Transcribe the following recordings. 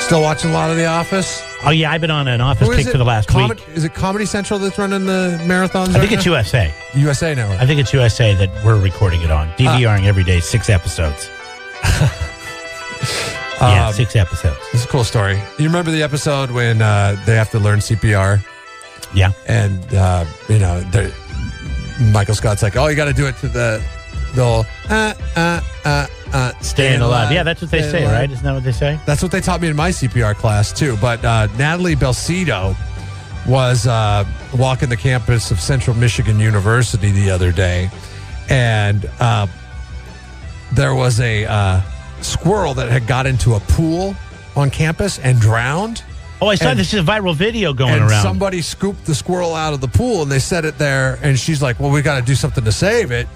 Still watching a lot of The Office? Oh, yeah, I've been on an Office kick for the last week. Is it Comedy Central that's running the marathons? I think it's USA. USA Network. I think it's USA that we're recording it on. DVRing every day, 6 episodes. 6 episodes. It's a cool story. You remember the episode when they have to learn CPR? Yeah. And, Michael Scott's like, oh, you got to do it to the whole, staying alive. Yeah, that's what they say, right? Isn't that what they say? That's what they taught me in my CPR class, too. But Natalie Belcedo was walking the campus of Central Michigan University the other day, and there was a squirrel that had got into a pool on campus and drowned. Oh, I saw this is a viral video going around. Somebody scooped the squirrel out of the pool, and they set it there, and she's like, well, we got to do something to save it.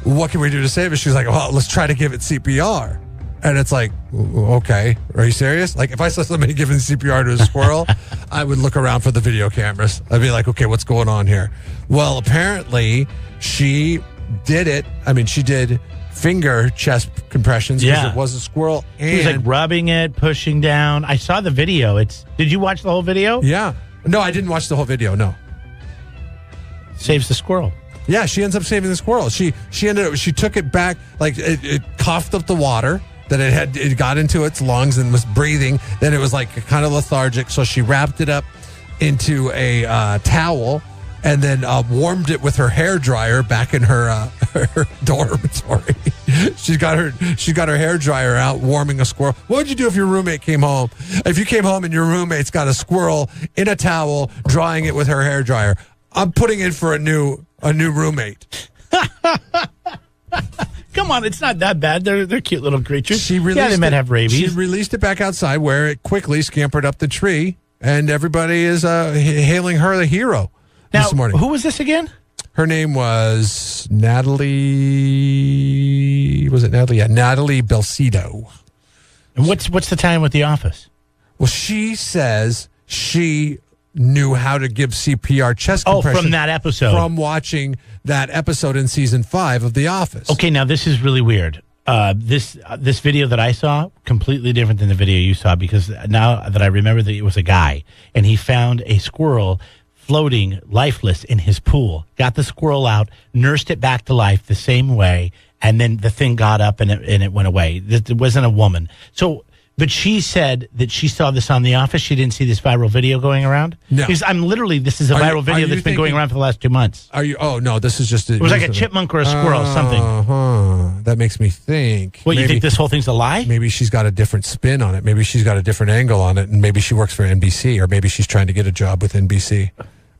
What can we do to save it? She's like, well, let's try to give it CPR. And it's like, okay, are you serious? Like, if I saw somebody giving CPR to a squirrel, I would look around for the video cameras. I'd be like, okay, what's going on here? Well, apparently, she did it. I mean, she did finger chest compressions because it was a squirrel. And he was like rubbing it, pushing down. I saw the video. Did you watch the whole video? Yeah. No, I didn't watch the whole video, no. Saves the squirrel. Yeah, she ends up saving the squirrel. She took it back, like it coughed up the water that it got into its lungs and was breathing. Then it was like kind of lethargic, so she wrapped it up into a towel and then warmed it with her hair dryer back in her dormitory. She's got her hair dryer out warming a squirrel. What would you do if your roommate came home? If you came home and your roommate's got a squirrel in a towel drying it with her hair dryer? I'm putting in for a new roommate. Come on, it's not that bad. They're cute little creatures. They might have rabies. She released it back outside where it quickly scampered up the tree, and everybody is hailing her the hero this morning. Who was this again? Her name was Natalie. Was it Natalie? Yeah, Natalie Belcedo. And what's the time with The Office? Well, she says she knew how to give CPR chest compression. From that episode. From watching that episode in season 5 of The Office. Okay, now this is really weird. This video that I saw, completely different than the video you saw, because now that I remember that it was a guy, and he found a squirrel floating lifeless in his pool, got the squirrel out, nursed it back to life the same way, and then the thing got up and it went away. It wasn't a woman. But she said that she saw this on The Office. She didn't see this viral video going around. No. Because this is a viral video that's been going around for the last 2 months. Are you? Oh, no, this is just... It was like a chipmunk or a squirrel, something. That makes me think. What, you think this whole thing's a lie? Maybe she's got a different spin on it. Maybe she's got a different angle on it, and maybe she works for NBC, or maybe she's trying to get a job with NBC.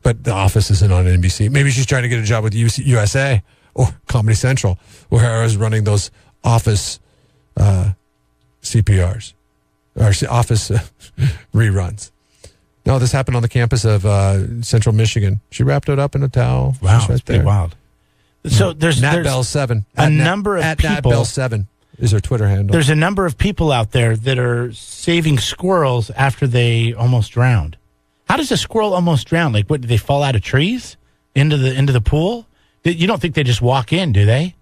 But The Office isn't on NBC. Maybe she's trying to get a job with USA or Comedy Central, where I was running those Office CPRs. Or Office reruns. No, this happened on the campus of Central Michigan. She wrapped it up in a towel. Wow, that's pretty wild. So there's Nat Bell 7. A number of people. Nat Bell 7 is her Twitter handle. There's a number of people out there that are saving squirrels after they almost drowned. How does a squirrel almost drown? Like, what, do they fall out of trees into the pool? You don't think they just walk in, do they?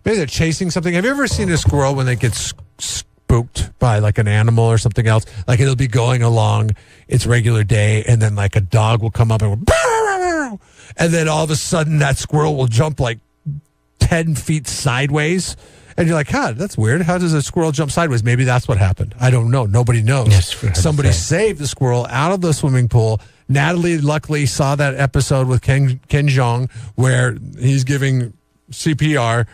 Maybe they're chasing something. Have you ever seen a squirrel when they get spooked by like an animal or something else? Like, it'll be going along its regular day, and then like a dog will come up and go, and then all of a sudden that squirrel will jump like 10 feet sideways. And you're like, that's weird. How does a squirrel jump sideways? Maybe that's what happened. I don't know. Nobody knows. Yes, somebody saved the squirrel out of the swimming pool. Natalie luckily saw that episode with Ken Jeong where he's giving CPR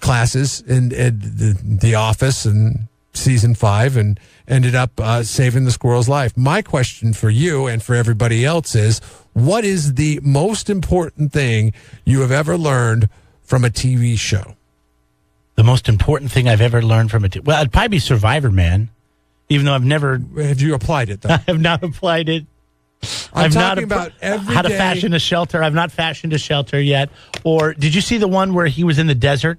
classes in the Office in season 5 and ended up saving the squirrel's life. My question for you and for everybody else is, what is the most important thing you have ever learned from a TV show? The most important thing I've ever learned from it. Well, it'd probably be Survivor, man. Even though I've never... Have you applied it, though? I have not applied it. I'm talking about every how to day. fashion a shelter. I've not fashioned a shelter yet. Or did you see the one where he was in the desert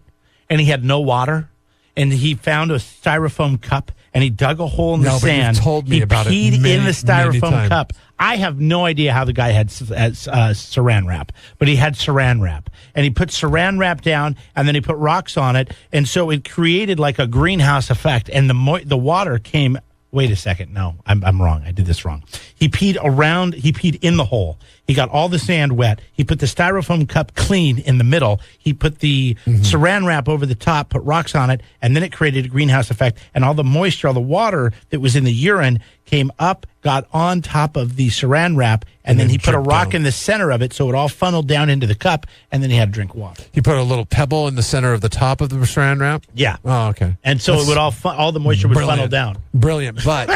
and he had no water? And he found a styrofoam cup and he dug a hole in the sand. You told me about it. He peed in the styrofoam cup. I have no idea how the guy had saran wrap, but he had saran wrap. And he put saran wrap down, and then he put rocks on it, and so it created like a greenhouse effect, and the water came wait a second. No, I'm wrong. I did this wrong. He peed in the hole. He got all the sand wet. He put the styrofoam cup clean in the middle. He put the saran wrap over the top, put rocks on it, and then it created a greenhouse effect. And all the moisture, all the water that was in the urine came up, got on top of the saran wrap, and then he put a rock in the center of it so it all funneled down into the cup, and then he had to drink water. He put a little pebble in the center of the top of the saran wrap? Yeah. Oh, okay. And so it would all the moisture would funnel down. Brilliant. But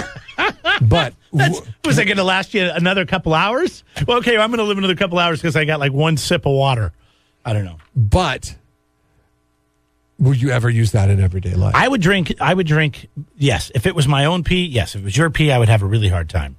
Was it going to last you another couple hours? Well, okay, I'm going to live another couple hours because I got like one sip of water. I don't know. But will you ever use that in everyday life? I would drink, yes. If it was my own pee, yes. If it was your pee, I would have a really hard time.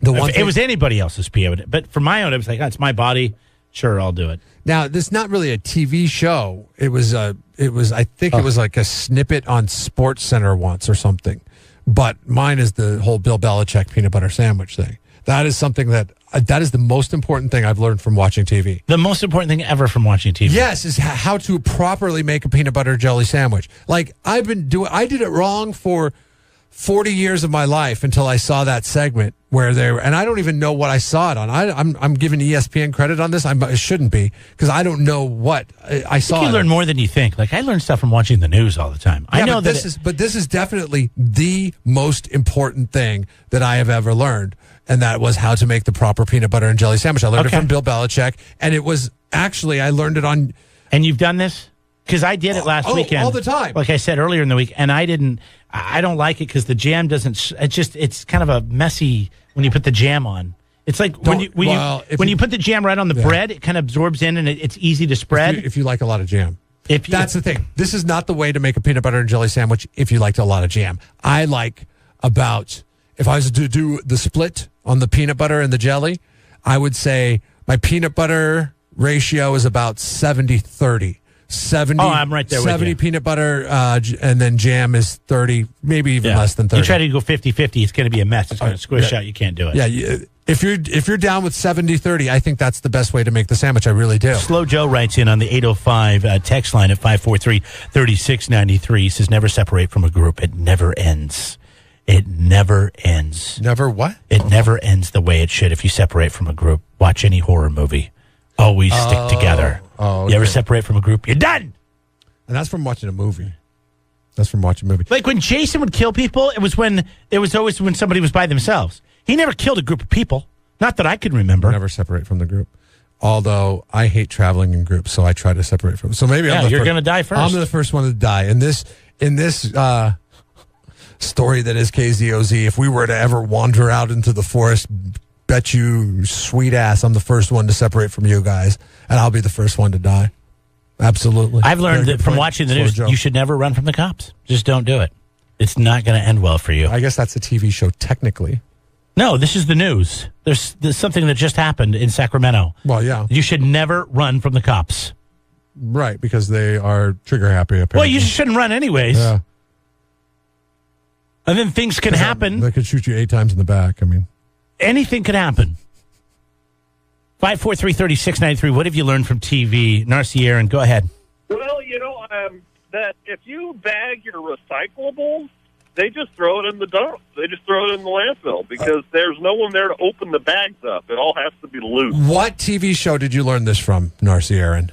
If it was anybody else's pee, I would. But for my own, I was like, it's my body. Sure, I'll do it. Now, this is not really a TV show. It was I think it was like a snippet on Sports Center once or something. But mine is the whole Bill Belichick peanut butter sandwich thing. That is something that is the most important thing I've learned from watching TV. The most important thing ever from watching TV. Yes, is how to properly make a peanut butter jelly sandwich. Like I did it wrong for 40 years of my life until I saw that segment where and I don't even know what I saw it on. I'm giving ESPN credit on this. I shouldn't be because I don't know what I saw. You learn more than you think. Like I learn stuff from watching the news all the time. Yeah, I know but this is definitely the most important thing that I have ever learned, and that was how to make the proper peanut butter and jelly sandwich. I learned it from Bill Belichick, and it was actually I learned it on. And you've done this? Because I did it last weekend. All the time. Like I said earlier in the week, and I don't like it because the jam doesn't, it's kind of a messy when you put the jam on. It's like when you put the jam right on the bread, it kind of absorbs in and it's easy to spread. If you like a lot of jam. That's the thing. This is not the way to make a peanut butter and jelly sandwich if you liked a lot of jam. I like if I was to do the split on the peanut butter and the jelly, I would say my peanut butter ratio is about 70-30. 70. Oh, I'm right there 70 with you. Peanut butter, and then jam is 30, maybe even less than 30. You try to go 50-50, it's going to be a mess. It's going to squish out. You can't do it. Yeah, if you're down with 70-30, I think that's the best way to make the sandwich. I really do. Slow Joe writes in on the 805 text line at 543-3693. He says, never separate from a group. It never ends. It never ends. Never what? It never ends the way it should if you separate from a group. Watch any horror movie. Always stick together. Oh, okay. You ever separate from a group, you're done. And that's from watching a movie. Like when Jason would kill people, it was always when somebody was by themselves. He never killed a group of people. Not that I can remember. Never separate from the group. Although I hate traveling in groups, so I try to separate from. So maybe you're going to die first. I'm the first one to die. In this story that is KZOZ, if we were to ever wander out into the forest, bet you sweet ass I'm the first one to separate from you guys, and I'll be the first one to die. Absolutely. I've learned that from watching the news, you should never run from the cops. Just don't do it. It's not going to end well for you. I guess that's a TV show technically. No, this is the news. There's something that just happened in Sacramento. Well, yeah. You should never run from the cops. Right, because they are trigger happy, apparently. Well, you shouldn't run anyways. Yeah. And then things can happen. They could shoot you 8 times in the back. I mean, anything could happen. 543-3693. What have you learned from TV? Narcy Aaron, go ahead. Well, that if you bag your recyclables, they just throw it in the dump. They just throw it in the landfill because there's no one there to open the bags up. It all has to be loose. What TV show did you learn this from, Narcy Aaron?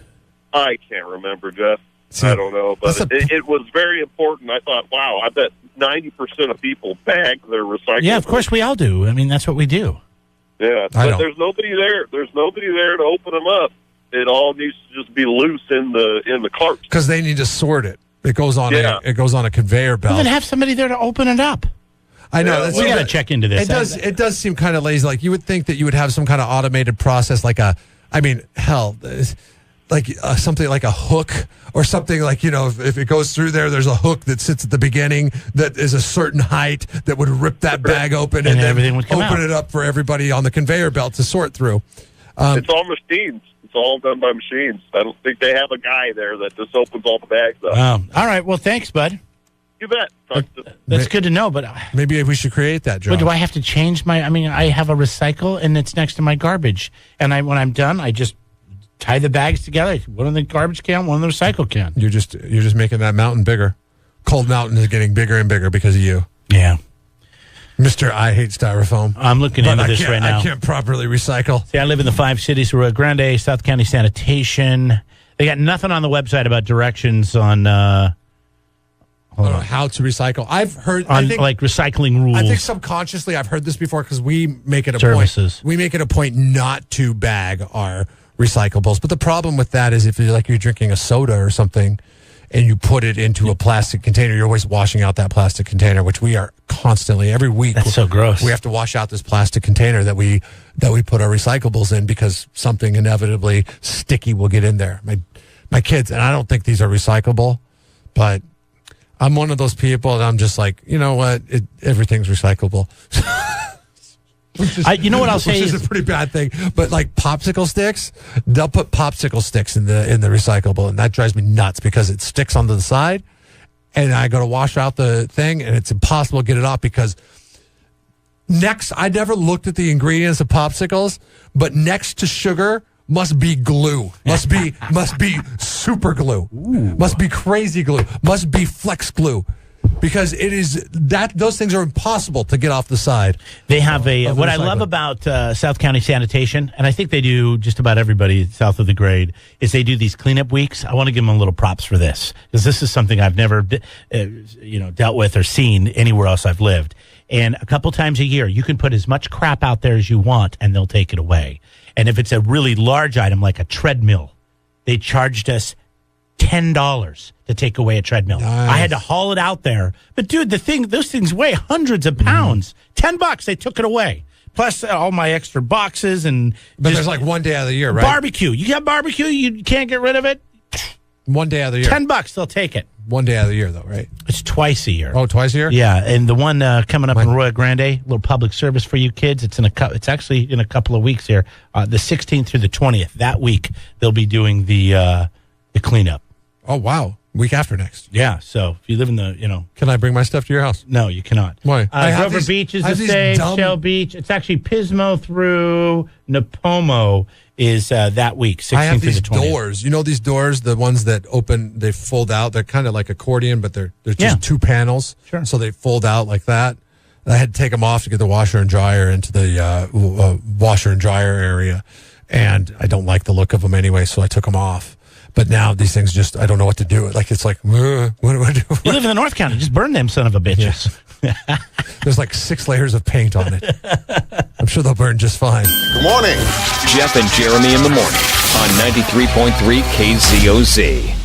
I can't remember, Jeff. I don't know, but it was very important. I thought, wow, I bet 90% of people bag their recyclables. Yeah, of course we all do. I mean, that's what we do. Yeah, but there's nobody there. There's nobody there to open them up. It all needs to just be loose in the cart because they need to sort it. It goes on a conveyor belt. Well, then have somebody there to open it up. I know. We got to check into this. It does seem kind of lazy. Like you would think that you would have some kind of automated process, something like a hook or something like, if it goes through there's a hook that sits at the beginning that is a certain height that would rip that bag open and then everything would come open out. It up for everybody on the conveyor belt to sort through. It's all machines. It's all done by machines. I don't think they have a guy there that just opens all the bags up. All right. Well, thanks, bud. You bet. That's good to know, but maybe we should create that job. But do I have to change I have a recycle and it's next to my garbage. And when I'm done, I just tie the bags together. One in the garbage can, one in the recycle can. You're just making that mountain bigger. Cold Mountain is getting bigger and bigger because of you. Yeah. Mr. I hate styrofoam. I'm looking into this right now. I can't properly recycle. See, I live in the 5 cities: Rio Grande, South County Sanitation. They got nothing on the website about directions on. How to recycle. I've heard like recycling rules. I think subconsciously I've heard this before because we make it a Services. point. We make it a point not to bag our recyclables. But the problem with that is if you're drinking a soda or something and you put it into a plastic container, you're always washing out that plastic container, which we are constantly every week. That's so gross. We have to wash out this plastic container that we put our recyclables in because something inevitably sticky will get in there. My kids, and I don't think these are recyclable, but I'm one of those people that I'm just like, you know what? Everything's recyclable. You know what I'll say is a pretty bad thing. But like popsicle sticks, they'll put popsicle sticks in the recyclable, and that drives me nuts because it sticks onto the side, and I go to wash out the thing, and it's impossible to get it off because I never looked at the ingredients of popsicles, but next to sugar must be glue. Must be super glue. Ooh. Must be crazy glue. Must be flex glue. Because it is those things are impossible to get off the side. They have what I love about South County Sanitation, and I think they do just about everybody south of the grade, is they do these cleanup weeks. I want to give them a little props for this because this is something I've never dealt with or seen anywhere else I've lived. And a couple times a year, you can put as much crap out there as you want, and they'll take it away. And if it's a really large item like a treadmill, they charged us $10 to take away a treadmill. Nice. I had to haul it out there. But dude, those things weigh hundreds of pounds. $10, they took it away. Plus all my extra boxes and. But there's like one day out of the year, right? Barbecue. You got barbecue, you can't get rid of it. One day out of the year. $10, they'll take it. One day out of the year, though, right? It's twice a year. Oh, twice a year? Yeah, and the one coming up in Rio Grande, a little public service for you kids. It's actually in a couple of weeks here, the 16th through the 20th. That week they'll be doing the cleanup. Oh wow, week after next. Yeah, so if you live in the can I bring my stuff to your house? No, you cannot. Why? Grover Beach is the same. Shell Beach. It's actually Pismo through Napomo. Is that week, 16th through the 20th. I have these doors. You know these doors, the ones that open, they fold out. They're kind of like accordion, but they're just two panels. Sure. So they fold out like that. I had to take them off to get the washer and dryer into the washer and dryer area. And I don't like the look of them anyway, so I took them off. But now these things just, I don't know what to do. It's like, what do I do? You live in the North County. Just burn them son of a bitches. Yeah. There's like 6 layers of paint on it. I'm sure they'll burn just fine. Good morning. Jeff and Jeremy in the morning on 93.3 KZOZ.